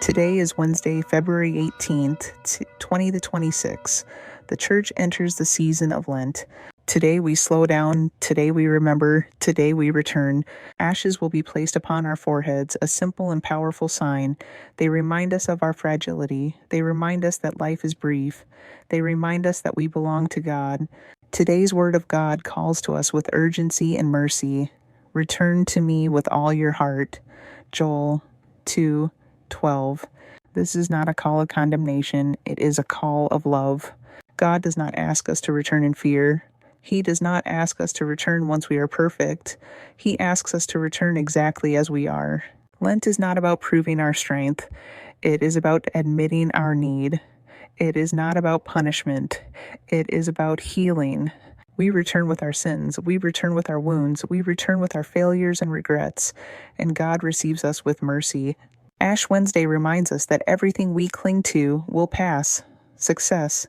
Today is Wednesday, February 18th, 2026. The Church enters the season of Lent. Today we slow down, today we remember, today we return. Ashes will be placed upon our foreheads, a simple and powerful sign. They remind us of our fragility. They remind us that life is brief. They remind us that we belong to God. Today's Word of God calls to us with urgency and mercy. Return to me with all your heart. Joel 2:12. This is not a call of condemnation. It is a call of love. God does not ask us to return in fear. He does not ask us to return once we are perfect. He asks us to return exactly as we are. Lent is not about proving our strength. It is about admitting our need. It is not about punishment. It is about healing. We return with our sins. We return with our wounds. We return with our failures and regrets. And God receives us with mercy. Ash Wednesday reminds us that everything we cling to will pass. Success,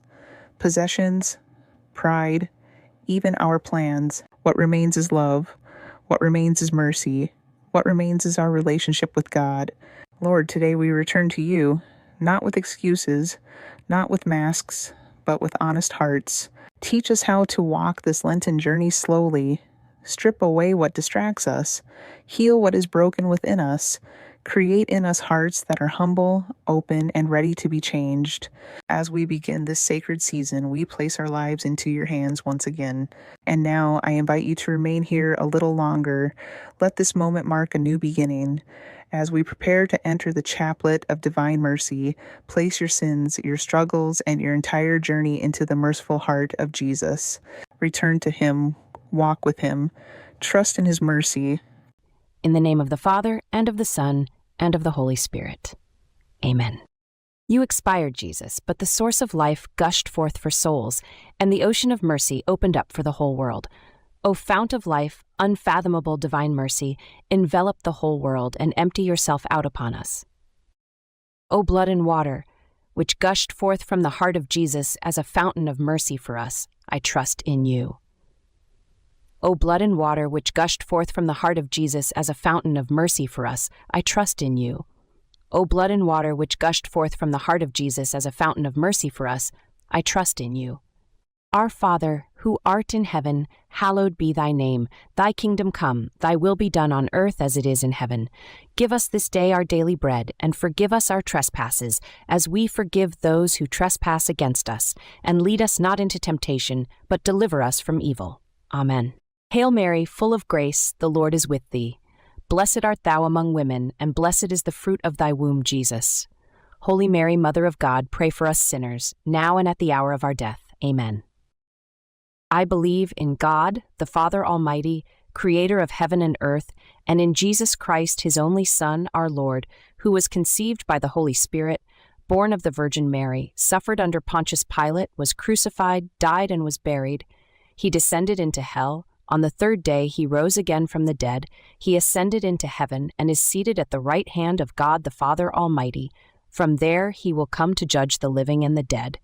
possessions, pride, even our plans. What remains is love. What remains is mercy. What remains is our relationship with God. Lord, today we return to you, not with excuses, not with masks, but with honest hearts. Teach us how to walk this Lenten journey slowly. Strip away what distracts us. Heal what is broken within us. Create in us hearts that are humble, open, and ready to be changed. As we begin this sacred season, we place our lives into your hands once again. And now I invite you to remain here a little longer. Let this moment mark a new beginning. As we prepare to enter the Chaplet of Divine Mercy, place your sins, your struggles, and your entire journey into the merciful heart of Jesus. Return to him, walk with him, trust in his mercy. In the name of the Father, and of the Son, and of the Holy Spirit. Amen. You expired, Jesus, but the source of life gushed forth for souls, and the ocean of mercy opened up for the whole world. O fount of life, unfathomable divine mercy, envelop the whole world and empty yourself out upon us. O blood and water, which gushed forth from the heart of Jesus as a fountain of mercy for us, I trust in you. O blood and water, which gushed forth from the heart of Jesus as a fountain of mercy for us, I trust in you. O blood and water, which gushed forth from the heart of Jesus as a fountain of mercy for us, I trust in you. Our Father, who art in heaven, hallowed be thy name. Thy kingdom come, thy will be done on earth as it is in heaven. Give us this day our daily bread, and forgive us our trespasses, as we forgive those who trespass against us. And lead us not into temptation, but deliver us from evil. Amen. Hail Mary, full of grace, the Lord is with thee. Blessed art thou among women, and blessed is the fruit of thy womb, Jesus. Holy Mary, Mother of God, pray for us sinners, now and at the hour of our death. Amen. I believe in God, the Father Almighty, creator of heaven and earth, and in Jesus Christ, his only Son, our Lord, who was conceived by the Holy Spirit, born of the Virgin Mary, suffered under Pontius Pilate, was crucified, died, and was buried. He descended into hell. On the third day he rose again from the dead. He ascended into heaven and is seated at the right hand of God the Father Almighty. From there he will come to judge the living and the dead.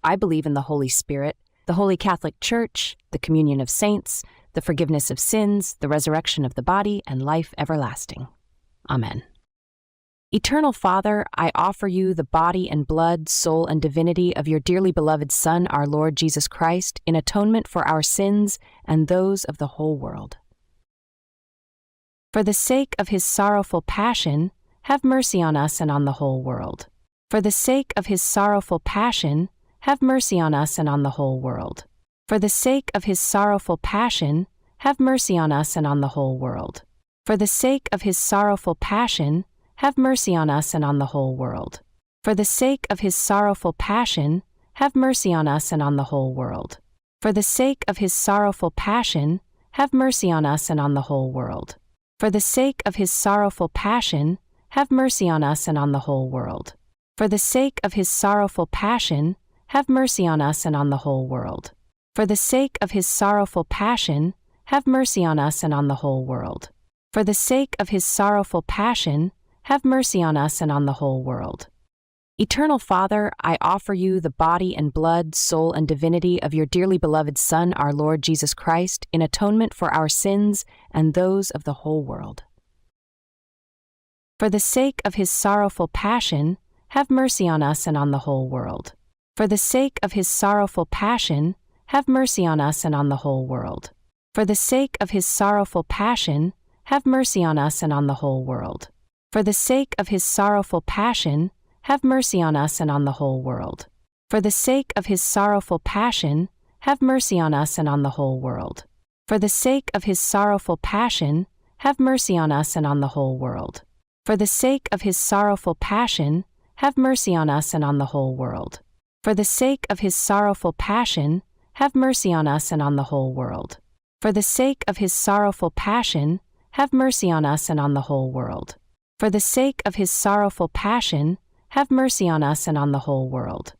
I believe in the Holy Spirit, the Holy Catholic Church, the communion of saints, the forgiveness of sins, the resurrection of the body, and life everlasting. Amen. Eternal Father, I offer you the body and blood, soul, and divinity of your dearly beloved Son, our Lord Jesus Christ, in atonement for our sins and those of the whole world. For the sake of his sorrowful passion, have mercy on us and on the whole world. For the sake of his sorrowful passion, have mercy on us and on the whole world. For the sake of his sorrowful passion, have mercy on us and on the whole world. For the sake of his sorrowful passion, have mercy on us and on the whole world. For the sake of his sorrowful passion, have mercy on us and on the whole world. For the sake of his sorrowful passion, have mercy on us and on the whole world. For the sake of his sorrowful passion, have mercy on us and on the whole world. For the sake of his sorrowful passion, have mercy on us and on the whole world. For the sake of his sorrowful passion, have mercy on us and on the whole world. For the sake of his sorrowful passion, have mercy on us and on the whole world. Eternal Father, I offer you the body and blood, soul, and divinity of your dearly beloved Son, our Lord Jesus Christ, in atonement for our sins and those of the whole world. For the sake of his sorrowful passion, have mercy on us and on the whole world. For the sake of his sorrowful passion, have mercy on us and on the whole world. For the sake of his sorrowful passion, have mercy on us and on the whole world. For the sake of his sorrowful passion, have mercy on us and on the whole world. For the sake of his sorrowful passion, have mercy on us and on the whole world. For the sake of his sorrowful passion, have mercy on us and on the whole world. For the sake of his sorrowful passion, have mercy on us and on the whole world. For the sake of his sorrowful passion, have mercy on us and on the whole world. For the sake of his sorrowful passion, have mercy on us and on the whole world. For the sake of his sorrowful passion, have mercy on us and on the whole world.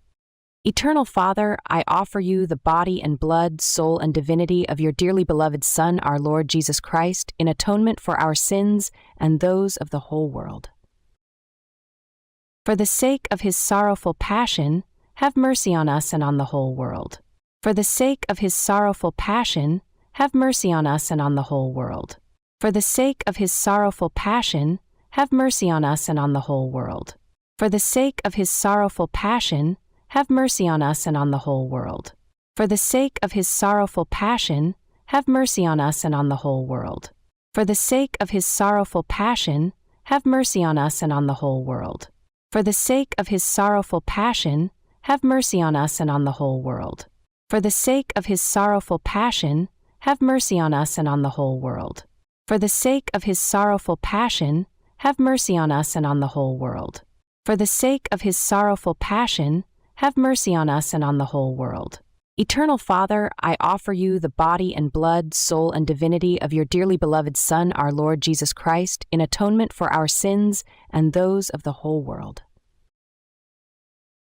Eternal Father, I offer you the body and blood, soul and divinity of your dearly beloved Son, our Lord Jesus Christ, in atonement for our sins and those of the whole world. For the sake of his sorrowful passion, have mercy on us and on the whole world. For the sake of his sorrowful passion, have mercy on us and on the whole world. For the sake of his sorrowful passion, have mercy on us and on the whole world. For the sake of his sorrowful passion, have mercy on us and on the whole world. For the sake of his sorrowful passion, have mercy on us and on the whole world. For the sake of his sorrowful passion, have mercy on us and on the whole world. For the sake of his sorrowful passion, have mercy on us and on the whole world. For the sake of his sorrowful passion, have mercy on us and on the whole world. For the sake of his sorrowful passion, have mercy on us and on the whole world. For the sake of his sorrowful passion, have mercy on us and on the whole world. Eternal Father, I offer you the body and blood, soul and divinity of your dearly beloved Son, our Lord Jesus Christ, in atonement for our sins and those of the whole world.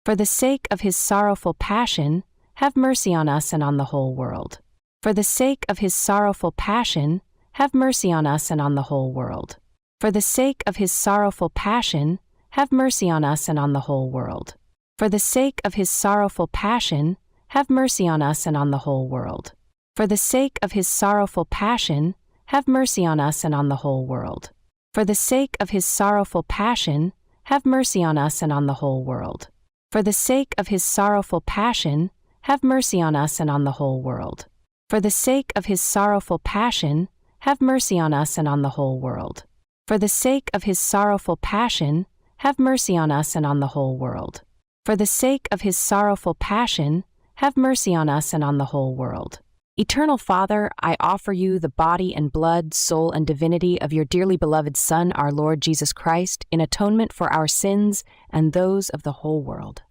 For the sake of his sorrowful passion, have mercy on us and on the whole world. For the sake of his sorrowful passion, have mercy on us and on the whole world. For the sake of his sorrowful passion, have mercy on us and on the whole world. For the sake of his sorrowful passion, have mercy on us and on the whole world. For the sake of his sorrowful passion, have mercy on us and on the whole world. For the sake of his sorrowful passion, have mercy on us and on the whole world. For the sake of his sorrowful passion, have mercy on us and on the whole world. For the sake of his sorrowful passion, have mercy on us and on the whole world. For the sake of his sorrowful passion, have mercy on us and on the whole world. For the sake of his sorrowful passion, have mercy on us and on the whole world. Eternal Father, I offer you the body and blood, soul and divinity of your dearly beloved Son, our Lord Jesus Christ, in atonement for our sins and those of the whole world.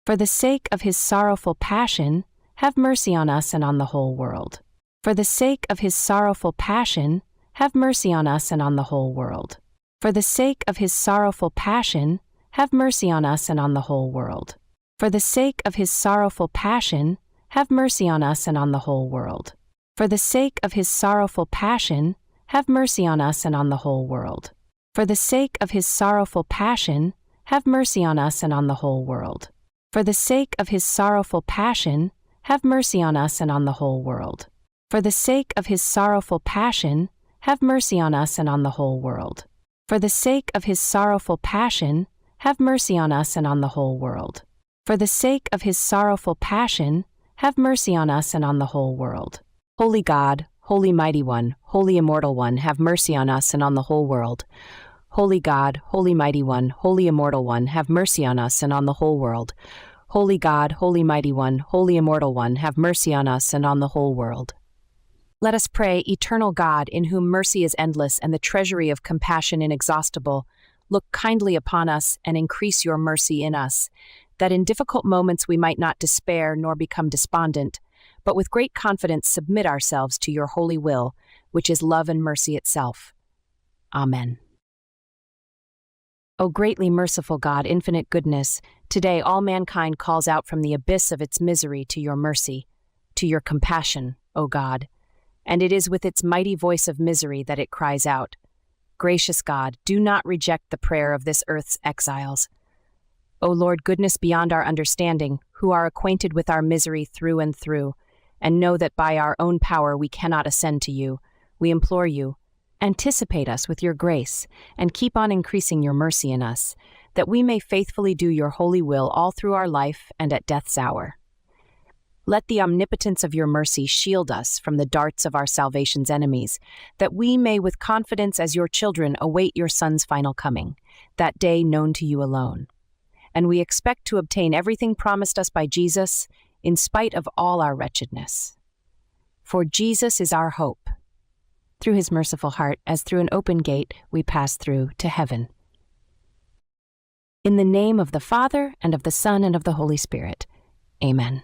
For the sake of his sorrowful passion, have mercy on us and on the whole world. For the sake of his sorrowful passion, have mercy on us and on the whole world. For the sake of his sorrowful passion, have mercy on us and on the whole world. For the sake of his sorrowful passion, have mercy on us and on the whole world. For the sake of his sorrowful passion, have mercy on us and on the whole world. For the sake of his sorrowful passion, have mercy on us and on the whole world. For the sake of his sorrowful passion, have mercy on us and on the whole world. For the sake of his sorrowful passion, have mercy on us and on the whole world. For the sake of his sorrowful passion, have mercy on us and on the whole world. For the sake of his sorrowful passion, have mercy on us and on the whole world. Holy God, Holy Mighty One, Holy Immortal One, have mercy on us and on the whole world. Holy God, Holy Mighty One, Holy Immortal One, have mercy on us and on the whole world. Holy God, Holy Mighty One, Holy Immortal One, have mercy on us and on the whole world. Let us pray, Eternal God, in whom mercy is endless and the treasury of compassion inexhaustible, look kindly upon us and increase your mercy in us, that in difficult moments we might not despair nor become despondent, but with great confidence submit ourselves to your holy will, which is love and mercy itself. Amen. O greatly merciful God, infinite goodness, today all mankind calls out from the abyss of its misery to your mercy, to your compassion, O God, and it is with its mighty voice of misery that it cries out. Gracious God, do not reject the prayer of this earth's exiles. O Lord, goodness beyond our understanding, who are acquainted with our misery through and through, and know that by our own power we cannot ascend to you, we implore you, Anticipate us with your grace, and keep on increasing your mercy in us, that we may faithfully do your holy will all through our life and at death's hour. Let the omnipotence of your mercy shield us from the darts of our salvation's enemies, that we may with confidence as your children await your Son's final coming, that day known to you alone. And we expect to obtain everything promised us by Jesus, in spite of all our wretchedness. For Jesus is our hope. Through his merciful heart, as through an open gate, we pass through to heaven. In the name of the Father, and of the Son, and of the Holy Spirit. Amen.